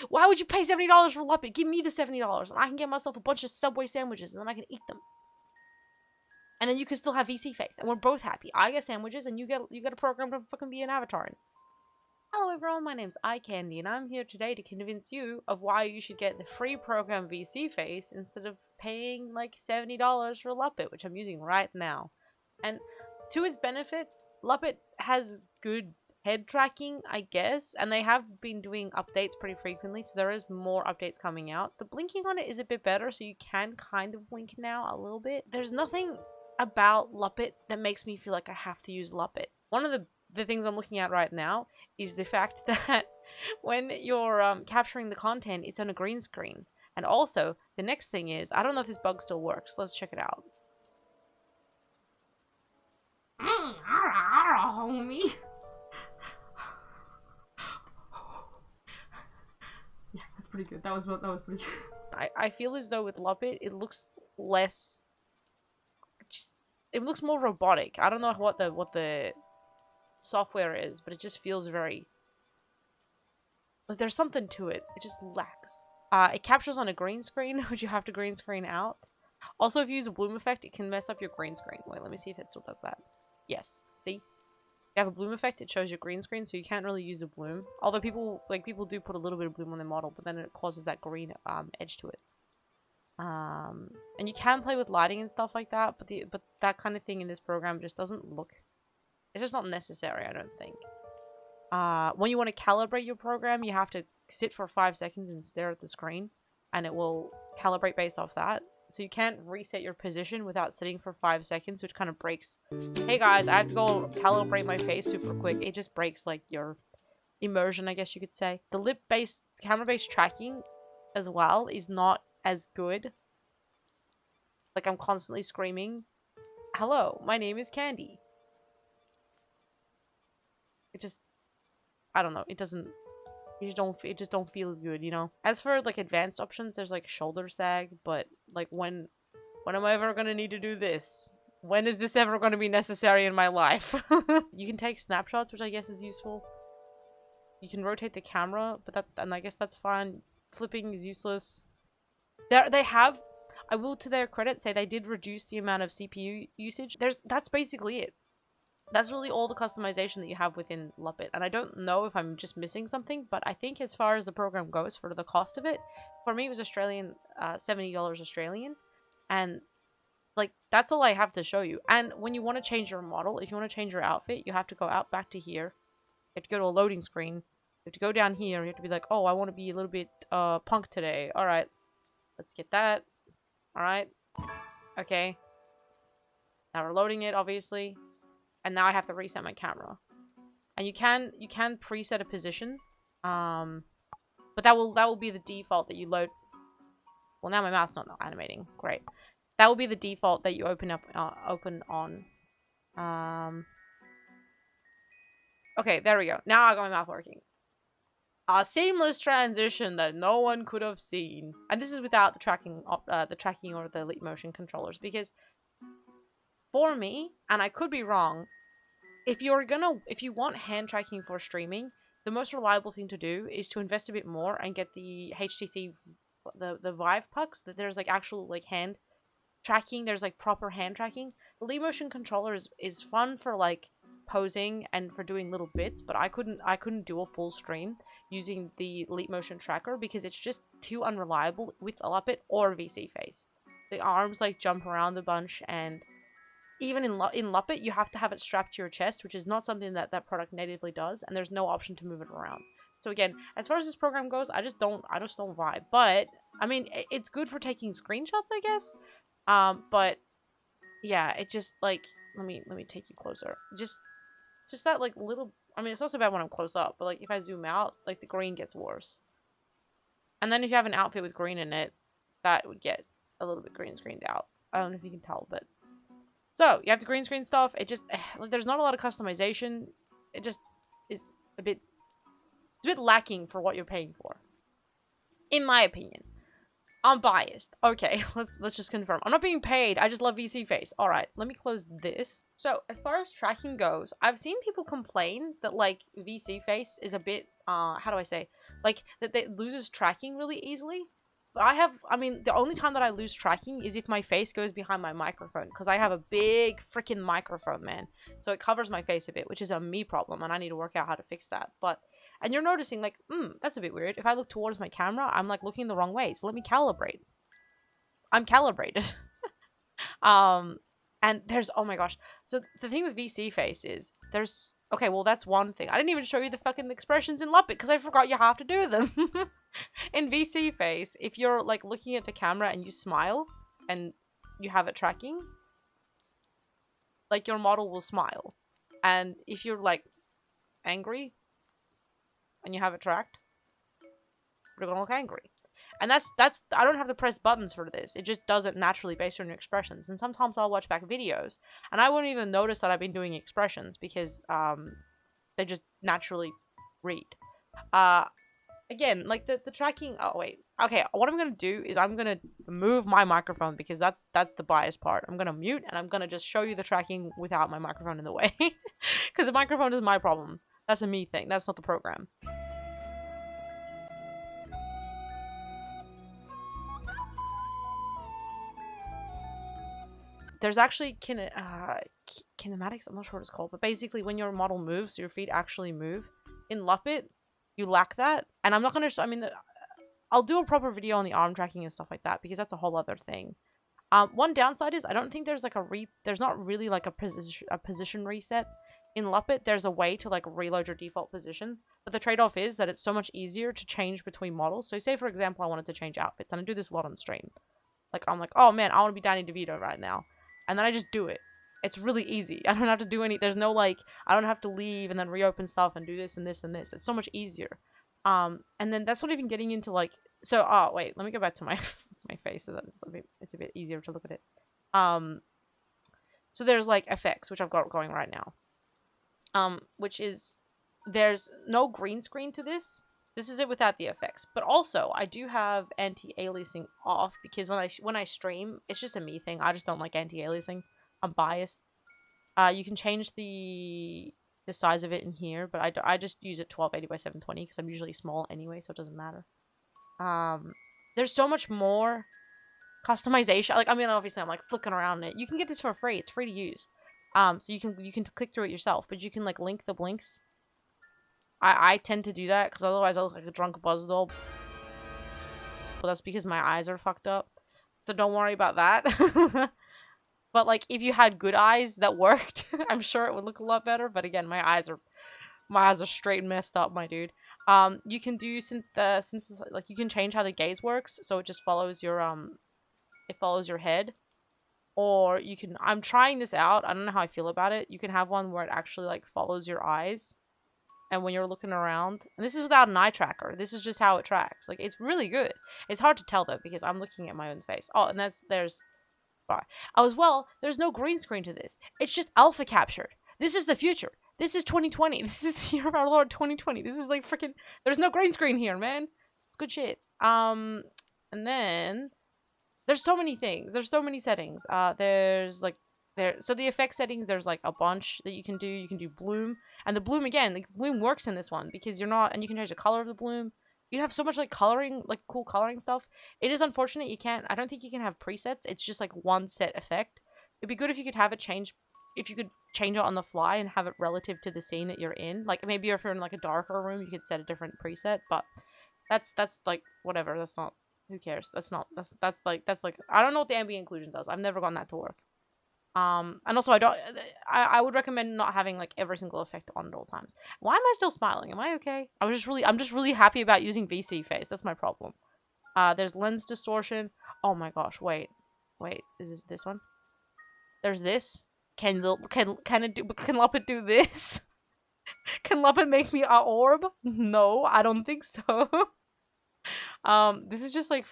Why would you pay $70 for Luppet? Give me the $70 and I can get myself a bunch of Subway sandwiches and then I can eat them. And then you can still have VSeeFace and we're both happy. I get sandwiches and you get a program to fucking be an avatar in. Hello everyone, my name's Candii and I'm here today to convince you of why you should get the free program VSeeFace instead of paying like $70 for Luppet, which I'm using right now. And to its benefit, Luppet has good head tracking, I guess, and they have been doing updates pretty frequently, so there is more updates coming out. The blinking on it is a bit better, so you can kind of blink now a little bit. There's nothing about Luppet that makes me feel like I have to use Luppet. One of the things I'm looking at right now is the fact that when you're capturing the content, it's on a green screen. And also, the next thing is, I don't know if this bug still works. Let's check it out. Homie. Yeah, that's pretty good. That was pretty good. I feel as though with Luppet, it looks less. It looks more robotic. I don't know what the software is, but it just feels very. Like there's something to it. It just lacks. It captures on a green screen, which you have to green screen out. Also, if you use a bloom effect, it can mess up your green screen. Wait, let me see if it still does that. Yes. See? If you have a bloom effect, it shows your green screen, so you can't really use a bloom. Although people do put a little bit of bloom on their model, but then it causes that green edge to it. And you can play with lighting and stuff like that, but that kind of thing in this program just doesn't look. It's just not necessary, I don't think. When you want to calibrate your program, you have to sit for 5 seconds and stare at the screen, and it will calibrate based off that. So you can't reset your position without sitting for 5 seconds, which kind of breaks. Hey guys, I have to go calibrate my face super quick. It just breaks like your immersion, I guess you could say. The lip-based, camera-based tracking as well is not as good. Like I'm constantly screaming, "Hello, my name is Candii." It just, I don't know. It doesn't. It just don't feel as good, you know. As for like advanced options, there's like shoulder sag, but like when am I ever gonna need to do this? When is this ever gonna be necessary in my life? You can take snapshots, which I guess is useful. You can rotate the camera, but and I guess that's fine. Flipping is useless. They have, I will to their credit say they did reduce the amount of CPU usage. That's basically it. That's really all the customization that you have within Luppet. And I don't know if I'm just missing something, but I think as far as the program goes for the cost of it, for me it was Australian, $70 Australian. And like, that's all I have to show you. And when you want to change your model, if you want to change your outfit, you have to go out back to here. You have to go to a loading screen. You have to go down here. You have to be like, oh, I want to be a little bit punk today. All right, let's get that. All right. Okay. Now we're loading it, obviously. And now I have to reset my camera. And you can preset a position. But that will be the default that you load. Well, now my mouth's not animating. Great. That will be the default that you open on. Okay, there we go. Now I got my mouth working. A seamless transition that no one could have seen. And this is without the tracking or the leap motion controllers, because for me, and I could be wrong, if you want hand tracking for streaming, the most reliable thing to do is to invest a bit more and get the HTC, the Vive pucks, that there's like actual like hand tracking, there's like proper hand tracking. The leap motion controller is fun for like posing and for doing little bits, but I couldn't do a full stream using the leap motion tracker because it's just too unreliable with a Luppet or VSeeFace. The arms like jump around a bunch, and even in Luppet, you have to have it strapped to your chest, which is not something that product natively does, and there's no option to move it around. So again, as far as this program goes, I just don't vibe. But I mean, it's good for taking screenshots, I guess. But yeah, it just like let me take you closer. Just that like little. I mean, it's not so bad when I'm close up, but like if I zoom out, like the green gets worse. And then if you have an outfit with green in it, that would get a little bit green screened out. I don't know if you can tell, but. So, you have to green screen stuff. It just, there's not a lot of customization. It just is it's a bit lacking for what you're paying for. In my opinion. I'm biased. Okay, let's just confirm. I'm not being paid. I just love VSeeFace. Alright, let me close this. So, as far as tracking goes, I've seen people complain that, like, VSeeFace is a bit, how do I say? like that it loses tracking really easily. But I mean, the only time that I lose tracking is if my face goes behind my microphone, because I have a big freaking microphone, man. So it covers my face a bit, which is a me problem, and I need to work out how to fix that. But, and you're noticing, like, that's a bit weird. If I look towards my camera, I'm, like, looking the wrong way. So let me calibrate. I'm calibrated. And there's, oh my gosh. So the thing with VSeeFace is there's, okay, well, that's one thing. I didn't even show you the fucking expressions in Luppet because I forgot you have to do them. In VSeeFace, if you're like looking at the camera and you smile and you have it tracking, like your model will smile. And if you're like angry and you have it tracked, you're gonna look angry. And that's I don't have to press buttons for this. It just does it naturally based on your expressions. And sometimes I'll watch back videos and I won't even notice that I've been doing expressions because they just naturally read. Again, like the tracking. Oh wait, okay. What I'm gonna do is I'm gonna move my microphone because that's the bias part. I'm gonna mute and I'm gonna just show you the tracking without my microphone in the way, because the microphone is my problem. That's a me thing. That's not the program. There's actually kinematics. I'm not sure what it's called, but basically when your model moves, your feet actually move. In Luppet, you lack that, and I'm not gonna. I mean, I'll do a proper video on the arm tracking and stuff like that because that's a whole other thing. One downside is I don't think there's like there's not really like a position reset. In Luppet, there's a way to like reload your default position, but the trade-off is that it's so much easier to change between models. So say for example, I wanted to change outfits, and I do this a lot on stream. Like I'm like, oh man, I want to be Danny DeVito right now. And then I just do it. It's really easy. I don't have to do there's no like, I don't have to leave and then reopen stuff and do this and this and this. It's so much easier. And then that's not even getting into like, so, oh wait, let me go back to my, my face so that it's a bit easier to look at it. So there's like effects, which I've got going right now. Which is, there's no green screen to this. This is it without the effects. But also, I do have anti-aliasing off because when I stream, it's just a me thing. I just don't like anti-aliasing. I'm biased. You can change the size of it in here, but I just use it 1280 by 720 because I'm usually small anyway, so it doesn't matter. There's so much more customization. Like, I mean, obviously, I'm like flicking around it. You can get this for free. It's free to use. So you can click through it yourself, but you can like link the blinks. I tend to do that because otherwise I look like a drunk buzz doll. But that's because my eyes are fucked up. So don't worry about that. But like if you had good eyes that worked, I'm sure it would look a lot better. But again, my eyes are straight messed up, my dude. You can do like you can change how the gaze works, so it just follows your head. Or you can, I'm trying this out. I don't know how I feel about it. You can have one where it actually like follows your eyes. And when you're looking around, and this is without an eye tracker, this is just how it tracks. Like, it's really good. It's hard to tell, though, because I'm looking at my own face. Oh, and there's bar. Oh, as well, there's no green screen to this. It's just alpha captured. This is the future. This is 2020. This is the year of our Lord 2020. This is like freaking, there's no green screen here, man. It's good shit. And then there's so many things. There's so many settings. So the effect settings, there's like a bunch that you can do. You can do bloom. And the bloom, again, the bloom works in this one because you're not, and you can change the color of the bloom. You have so much like coloring, like cool coloring stuff. It is unfortunate you can't, I don't think you can have presets. It's just like one set effect. It'd be good if you could have it change, if you could change it on the fly and have it relative to the scene that you're in. Like maybe if you're in like a darker room, you could set a different preset, but that's like, whatever. That's not, who cares? That's like, I don't know what the ambient occlusion does. I've never gotten that to work. And also I would recommend not having like every single effect on at all times. Why am I still smiling? Am I okay? I'm just really happy about using VSeeFace. That's my problem. There's lens distortion. Oh my gosh, wait, is this one? There's this. Can Luppet do this? Can Luppet make me a orb? No, I don't think so. This is just like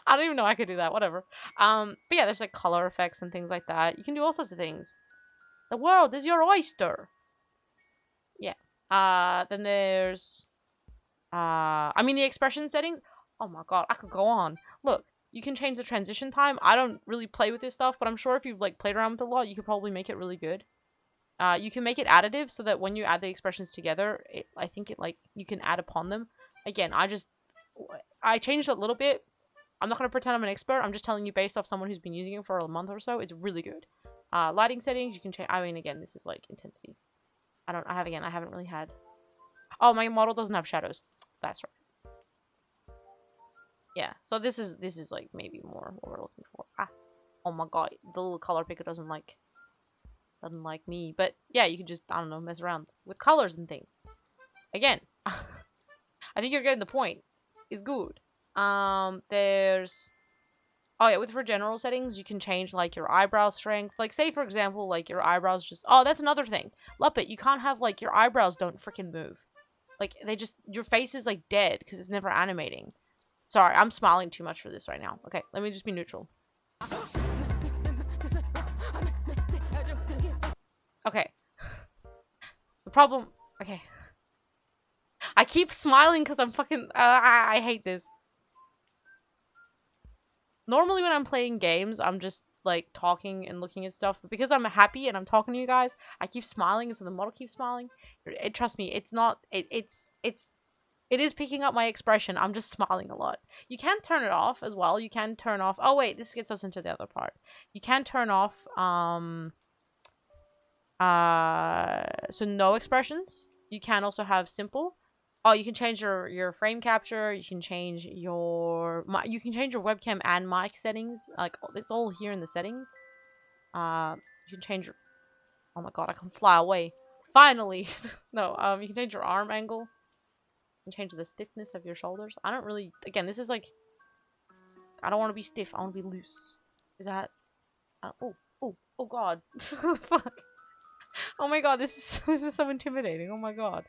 I don't even know I could do that, whatever. But yeah, there's like color effects and things like that. You can do all sorts of things. The world is your oyster. Yeah. Then there's I mean the expression settings. Oh my god, I could go on. Look, you can change the transition time. I don't really play with this stuff, but I'm sure if you've like played around with it a lot, you could probably make it really good. You can make it additive so that when you add the expressions together, I think it like you can add upon them. Again, I changed it a little bit. I'm not gonna pretend I'm an expert. I'm just telling you based off someone who's been using it for a month or so. It's really good. Lighting settings, you can change. I mean, again, this is like intensity. I haven't really had. Oh, my model doesn't have shadows. That's right. Yeah. So this is like maybe more what we're looking for. Ah. Oh my god, the little color picker doesn't like me. But yeah, you can just, I don't know, mess around with colors and things. Again, I think you're getting the point. It's good. There's, oh yeah, for general settings, you can change like your eyebrow strength. Like say for example, like your eyebrows just, oh, that's another thing. Luppet, you can't have like your eyebrows don't freaking move. Like they just, your face is like dead because it's never animating. Sorry, I'm smiling too much for this right now. Okay, let me just be neutral. Okay. The problem, okay. I keep smiling because I'm fucking, I hate this. Normally when I'm playing games, I'm just like talking and looking at stuff, but because I'm happy and I'm talking to you guys, I keep smiling, and so the model keeps smiling. Trust me, it's not, it is picking up my expression. I'm just smiling a lot. You can turn it off as well. You can turn off, oh wait, this gets us into the other part. You can turn off, so no expressions. You can also have simple. Oh, you can change your frame capture. You can change your webcam and mic settings. Like it's all here in the settings. You can change your. Oh my god, I can fly away. Finally, no. You can change your arm angle. You can change the stiffness of your shoulders. I don't really. Again, this is like. I don't want to be stiff. I want to be loose. Is that? Oh god. Fuck. Oh my god, this is so intimidating. Oh my god.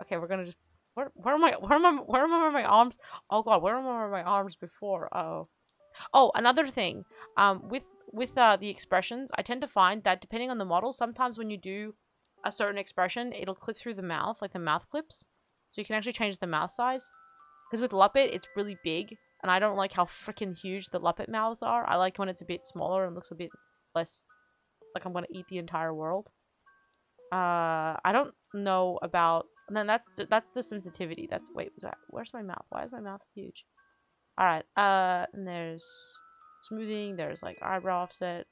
Okay, we're gonna just. Where am I my arms? Oh god, where am I my arms before? Oh, another thing. With the expressions, I tend to find that depending on the model, sometimes when you do a certain expression, it'll clip through the mouth, like the mouth clips. So you can actually change the mouth size. Because with Luppet, it's really big, and I don't like how freaking huge the Luppet mouths are. I like when it's a bit smaller and looks a bit less like I'm gonna eat the entire world. I don't know about. And then that's the sensitivity. That's wait, where's my mouth? Why is my mouth huge? All right. And there's smoothing. There's like eyebrow offset.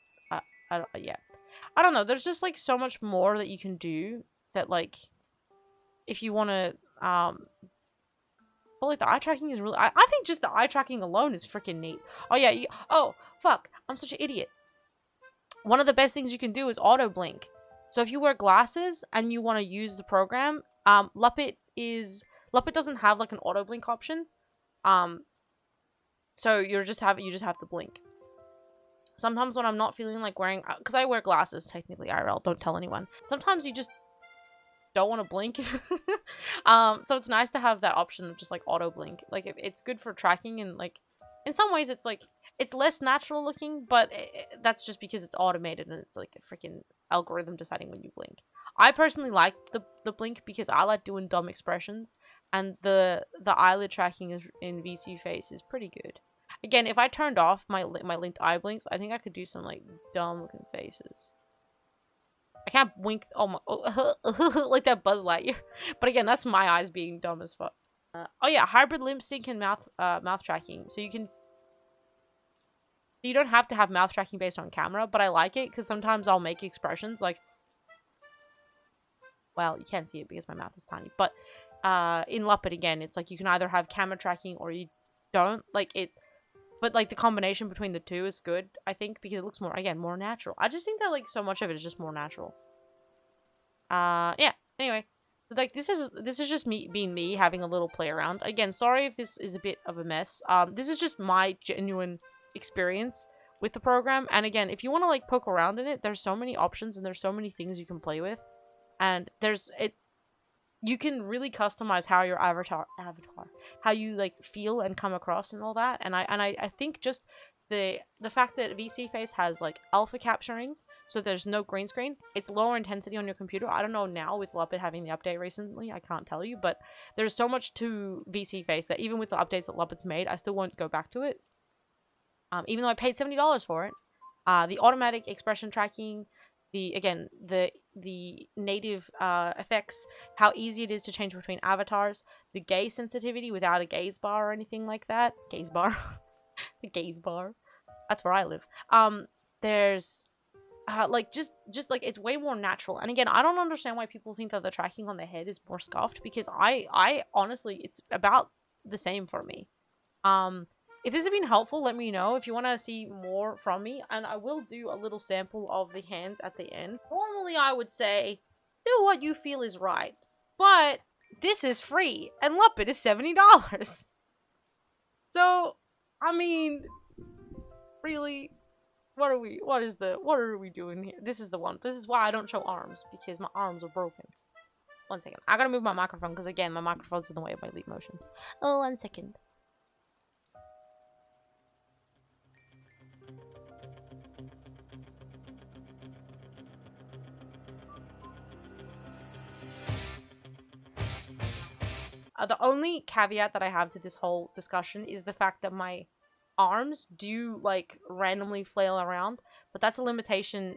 Yeah. I don't know. There's just like so much more that you can do that like, if you want to but like the eye tracking is really. I think just the eye tracking alone is freaking neat. Oh yeah. Oh fuck. I'm such an idiot. One of the best things you can do is auto blink. So if you wear glasses and you want to use the program, Luppet doesn't have like an auto blink option. So you just have to blink. Sometimes when I'm not feeling like wearing, because I wear glasses technically IRL, don't tell anyone. Sometimes you just don't want to blink. So it's nice to have that option of just like auto blink. Like it's good for tracking, and like in some ways it's like it's less natural looking, but that's just because it's automated and it's like a freaking algorithm deciding when you blink. I personally like the blink because I like doing dumb expressions, and the eyelid tracking in VSeeFace is pretty good. Again, if I turned off my linked eye blinks, I think I could do some like dumb looking faces. I can't wink. Oh my, like that Buzz Lightyear. But again, that's my eyes being dumb as fuck. Oh yeah, hybrid lip sync and mouth tracking. So you don't have to have mouth tracking based on camera, but I like it because sometimes I'll make expressions like. Well, you can't see it because my mouth is tiny, but in Luppet again, it's like you can either have camera tracking or you don't. Like it. But, like, the combination between the two is good, I think, because it looks more, again, more natural. I just think that, like, so much of it is just more natural. Yeah. Anyway. Like, this is just me being me, having a little play around. Again, sorry if this is a bit of a mess. This is just my genuine experience with the program. And again, if you want to, like, poke around in it, there's so many options and there's so many things you can play with. And you can really customize how your avatar how you like feel and come across and all that. And I think just the fact that VSeeFace has like alpha capturing, so there's no green screen, it's lower intensity on your computer. I don't know now with Luppet having the update recently, I can't tell you, but there's so much to VSeeFace that even with the updates that Luppet's made, I still won't go back to it. Even though I paid $70 for it. The automatic expression tracking, the native effects, how easy it is to change between avatars, the gaze sensitivity without a gaze bar or anything like that. Gaze bar. The gaze bar. That's where I live. There's like just like it's way more natural. And again, I don't understand why people think that the tracking on the head is more scuffed, because I honestly, it's about the same for me. If this has been helpful, let me know if you want to see more from me, and I will do a little sample of the hands at the end. Normally, I would say do what you feel is right, but this is free, and Luppet is $70. So, I mean, really, what are we doing here? This is the one. This is why I don't show arms, because my arms are broken. 1 second. I gotta move my microphone, because again, my microphone's in the way of my leap motion. Oh, 1 second. The only caveat that I have to this whole discussion is the fact that my arms do, like, randomly flail around, but that's a limitation.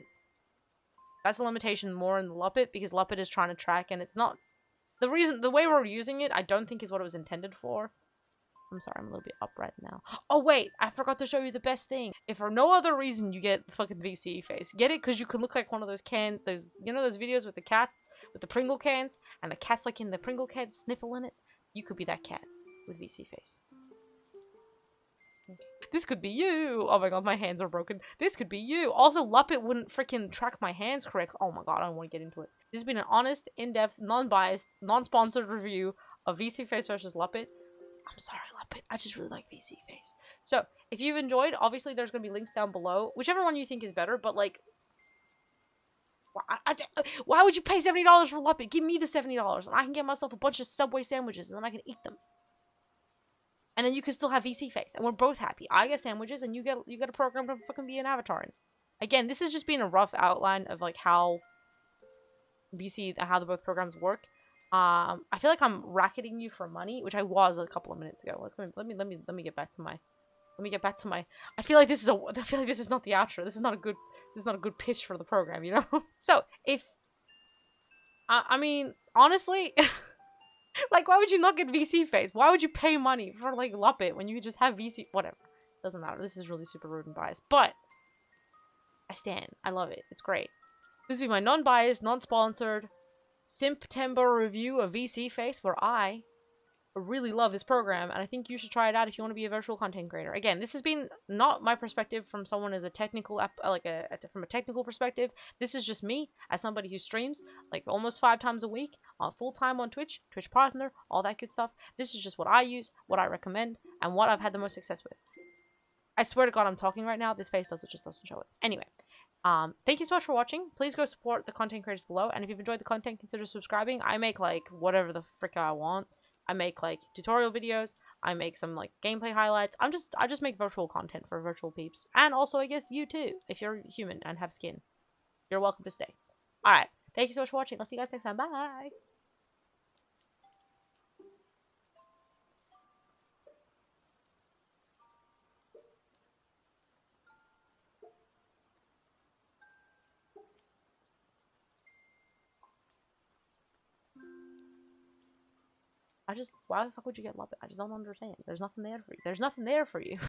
That's a limitation more in the Luppet, because Luppet is trying to track, and it's not... The way we're using it, I don't think is what it was intended for. I'm sorry, I'm a little bit upright now. Oh, wait, I forgot to show you the best thing. If for no other reason you get the fucking VSeeFace, get it because you can look like one of those you know those videos with the cats, with the Pringle cans, and the cat's like in the Pringle can sniffling it? You could be that cat with VSeeFace. Okay. This could be you! Oh my god, my hands are broken. This could be you! Also, Luppet wouldn't freaking track my hands correct. Oh my god, I don't want to get into it. This has been an honest, in-depth, non-biased, non-sponsored review of VSeeFace versus Luppet. I'm sorry, Luppet. I just really like VSeeFace. So, if you've enjoyed, obviously there's going to be links down below. Whichever one you think is better, but like... why would you pay $70 for Luppet? Give me the $70 and I can get myself a bunch of Subway sandwiches and then I can eat them. And then you can still have VSeeFace and we're both happy. I get sandwiches and you get a program to fucking be an avatar in. Again, this is just being a rough outline of like how the both programs work. I feel like I'm racketing you for money, which I was a couple of minutes ago. Let me get back to my I feel like this is not the outro. This is not a good pitch for the program, you know? So, if I mean, honestly, like, why would you not get VSeeFace? Why would you pay money for like Luppet when you could just have VC? Whatever, doesn't matter. This is really super rude and biased, but I stand. I love it. It's great. This will be my non-biased, non-sponsored September review of VSeeFace, where I really love this program, and I think you should try it out if you want to be a virtual content creator. Again, this has been not my perspective from someone as a technical from a technical perspective. This is just me as somebody who streams like almost 5 times a week, full time on Twitch partner, all that good stuff. This is just what I use, what I recommend, and what I've had the most success with. I swear to God, I'm talking right now. This face just doesn't show it. Anyway. Thank you so much for watching. Please go support the content creators below, and if you've enjoyed the content, consider subscribing. I make like whatever the frick I want. I make like tutorial videos. I make some like gameplay highlights. I just make virtual content for virtual peeps, and also I guess you too, if you're human and have skin. You're welcome to stay. All right. Thank you so much for watching. I'll see you guys next time. Bye. Why the fuck would you get Luppet? I just don't understand. There's nothing there for you. There's nothing there for you.